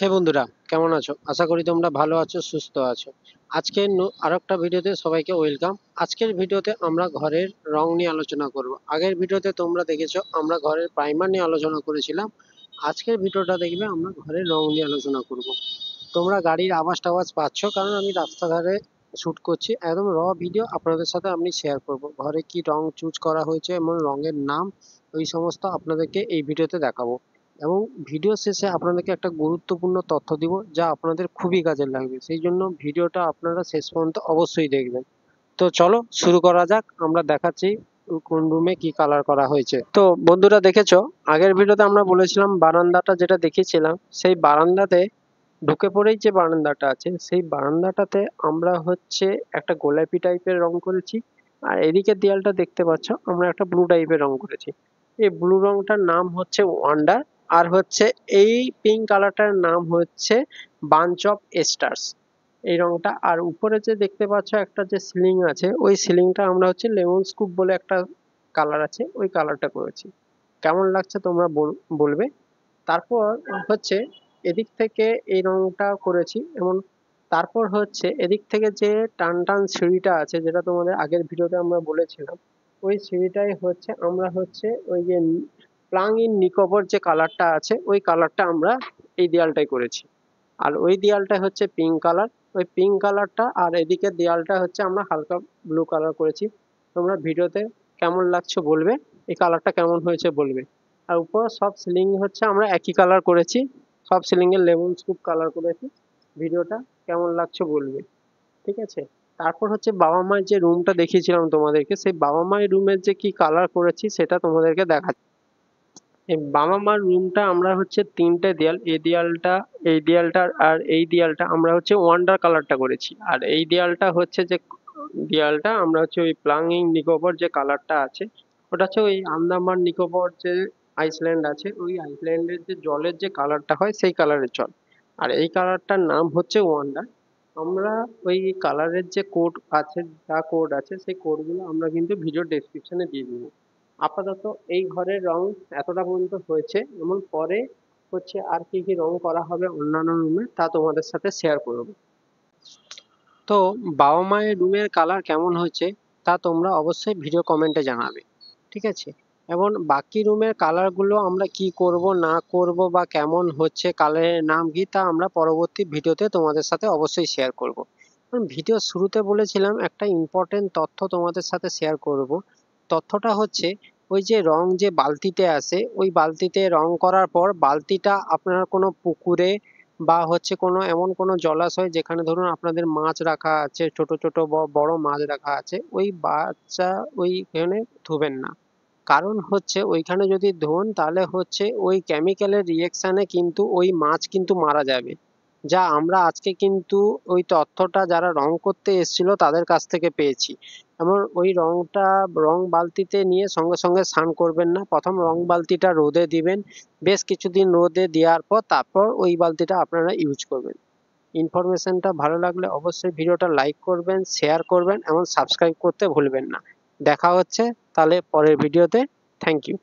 হে বন্ধুরা, কেমন আছো? আশা করি তোমরা ভালো আছো, সুস্থ আছো। আজকে আরেকটা ভিডিওতে সবাইকে ওয়েলকাম। আজকের ভিডিওতে আমরা ঘরের রং নিয়ে আলোচনা করব। আগের ভিডিওতে তোমরা দেখেছো আমরা ঘরের প্রাইমার নিয়ে আলোচনা করেছিলাম। আজকের ভিডিওটা দেখবে আমরা ঘরের রং নিয়ে আলোচনা করব। তোমরা গাড়ির আওয়াজ টাওয়াজ পাচ্ছ, কারণ আমি রাস্তাধারে শুট করছি। একদম ভিডিও আপনাদের সাথে আমি শেয়ার করব। ঘরে কি রং চুজ করা হয়েছে এবং রঙের নাম ওই সমস্ত আপনাদেরকে এই ভিডিওতে দেখাবো। এবং ভিডিও শেষে আপনাদেরকে একটা গুরুত্বপূর্ণ তথ্য দিব, যা আপনাদের খুবই কাজে লাগবে। সেই জন্য ভিডিওটা আপনারা শেষ পর্যন্ত অবশ্যই দেখবেন। তো চলো শুরু করা যাক। আমরা দেখাচ্ছি কোন রুমে কি কালার করা হয়েছে। তো বন্ধুরা দেখেছো, আগের ভিডিওতে আমরা বলেছিলাম বারান্দাটা যেটা দেখিয়েছিলাম, সেই বারান্দাতে ঢুকে পড়েই যে বারান্দাটা আছে সেই বারান্দাটাতে আমরা হচ্ছে একটা গোলাপি টাইপের রং করেছি। আর এদিকের দেয়ালটা দেখতে পাচ্ছ, আমরা একটা ব্লু টাইপের রং করেছি। এই ব্লু রংটার নাম হচ্ছে ওয়ান্ডার। আর হচ্ছে এই পিঙ্ক কালারটার নাম হচ্ছে বাঞ্চ অফ স্টার্স, এই রংটা। আর উপরে যে দেখতে পাচ্ছ একটা যে সিলিং আছে, ওই সিলিংটা আমরা হচ্ছে লেমন স্কুপ বলে একটা কালার আছে, ওই কালারটা করেছি। কেমন লাগছে তোমরা বলবে। তারপর হচ্ছে এদিক থেকে এই রংটা করেছি। এবং তারপর হচ্ছে এদিক থেকে যে টান টান সিঁড়িটা আছে, যেটা তোমাদের আগের ভিডিওতে আমরা বলেছিলাম, ওই সিঁড়িটাই হচ্ছে আমরা হচ্ছে ওই যে প্লাং ইন নিকোবর যে কালারটা আছে, ওই কালারটা আমরা এই দেয়ালটাই করেছি। আর ওই দেয়ালটা হচ্ছে পিঙ্ক কালার, ওই পিঙ্ক কালারটা। আর এদিকে দেয়ালটা হচ্ছে আমরা হালকা ব্লু কালার করেছি। তোমরা ভিডিওতে কেমন লাগছে বলবে, এই কালারটা কেমন হয়েছে বলবে। আর উপর সব সিলিং হচ্ছে আমরা একই কালার করেছি, সব সিলিং এর লেমন স্কুপ কালার করেছি। ভিডিওটা কেমন লাগছে বলবে, ঠিক আছে। তারপর হচ্ছে বাবা মায়ের যে রুমটা দেখিয়েছিলাম তোমাদেরকে, সেই বাবা মায়ের রুমের যে কি কালার করেছি সেটা তোমাদেরকে দেখাচ্ছি। এই বাবা মার রুমটা আমরা হচ্ছে তিনটে দেয়াল, এই দেয়ালটা, এই দেয়ালটা আর এই দেয়ালটা আমরা হচ্ছে ওয়ান্ডার কালারটা করেছি। আর এই দেয়ালটা হচ্ছে যে দেয়ালটা আমরা হচ্ছে ওই প্লাঙ্গিং নিকোবর যে কালারটা আছে, ওটা হচ্ছে ওই আন্দামান নিকোবর যে আইসল্যান্ড আছে, ওই আইসল্যান্ডের যে জলের যে কালারটা হয় সেই কালারের জল। আর এই কালারটার নাম হচ্ছে ওয়ান্ডার। আমরা ওই কালারের যে কোড আছে, যা কোড আছে সেই কোডগুলো আমরা কিন্তু ভিডিও ডেসক্রিপশনে দিয়ে দিব। আপাতত এই ঘরের রং এতটা পর্যন্ত হয়েছে। এমন পরে হচ্ছে আর কি কি রং করা হবে অন্যান্য রুমে, তা তোমাদের সাথে শেয়ার করব। তো বাবা মায়ের রুমের কালার কেমন হয়েছে তা তোমরা অবশ্যই ভিডিও কমেন্টে জানাবে, ঠিক আছে। এবং বাকি রুমের কালারগুলো আমরা কি করব না করব বা কেমন হচ্ছে কালারের নাম কি, তা আমরা পরবর্তী ভিডিওতে তোমাদের সাথে অবশ্যই শেয়ার করব। ভিডিও শুরুতে বলেছিলাম একটা ইম্পর্টেন্ট তথ্য তোমাদের সাথে শেয়ার করব। তথ্যটা হচ্ছে ওই যে রং যে বালতিতে আসে, ওই বালতিতে রং করার পর বালতিটা আপনার কোনো পুকুরে বা হচ্ছে কোনো এমন কোনো জলাশয় যেখানে ধরুন আপনাদের মাছ রাখা আছে, ছোট ছোট বড় মাছ রাখা আছে, ওই বাচ্চা ওইখানে ধুবেন না। কারণ হচ্ছে ওইখানে যদি ধোন তাহলে হচ্ছে ওই কেমিক্যালের রিয়েকশনে কিন্তু ওই মাছ কিন্তু মারা যাবে। যা আমরা আজকে কিন্তু ওই তথ্যটা যারা রং করতে এসেছিল তাদের কাছ থেকে পেয়েছি। এবং ওই রং বালতিতে নিয়ে সঙ্গে সঙ্গে স্নান করবেন না। প্রথম রং বালতিটা রোদে দিবেন, বেশ কিছুদিন রোদে দেওয়ার পর তারপর ওই বালতিটা আপনারা ইউজ করবেন। ইনফরমেশনটা ভালো লাগলে অবশ্যই ভিডিওটা লাইক করবেন, শেয়ার করবেন এবং সাবস্ক্রাইব করতে ভুলবেন না। দেখা হচ্ছে তাহলে পরের ভিডিওতে। Thank you.